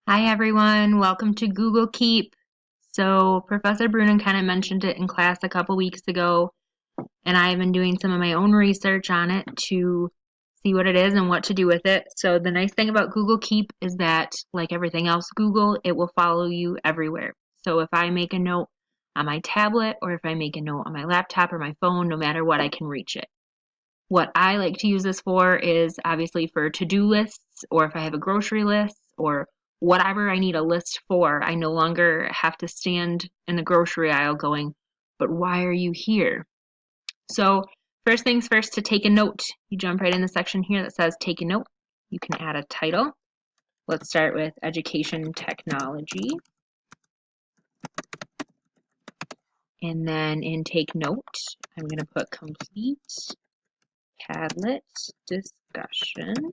Hi everyone, welcome to Google Keep. So Professor Brunin kind of mentioned it in class a couple weeks ago, and I've been doing some of my own research on it to see what it is and what to do with it. So the nice thing about Google Keep is that, like everything else Google, it will follow you everywhere. So if I make a note on my tablet or if I make a note on my laptop or my phone, no matter what, I can reach it. What I like to use this for is obviously for to-do lists, or if I have a grocery list or whatever I need a list for. I no longer have to stand in the grocery aisle going, but why are you here? So first things first, to take a note, you jump right in the section here that says take a note. You can add a title. Let's start with education technology. And then in take note, I'm going to put complete Padlet discussion.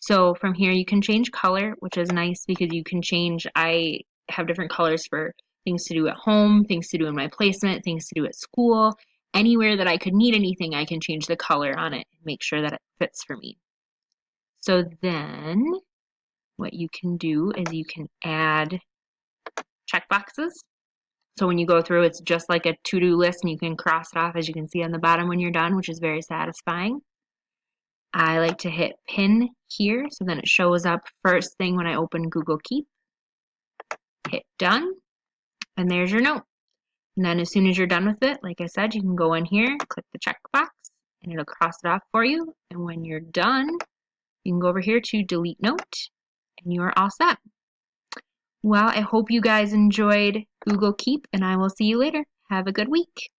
So from here you can change color, which is nice because you can change, I have different colors for things to do at home, things to do in my placement, things to do at school. Anywhere that I could need anything, I can change the color on it and make sure that it fits for me. So then what you can do is you can add checkboxes. So when you go through, it's just like a to-do list and you can cross it off as you can see on the bottom when you're done, which is very satisfying. I like to hit pin here, so then it shows up first thing when I open Google Keep. Hit done, and there's your note. And then as soon as you're done with it, like I said, you can go in here, click the checkbox, and it'll cross it off for you. And when you're done, you can go over here to delete note, and you are all set. Well, I hope you guys enjoyed Google Keep, and I will see you later. Have a good week.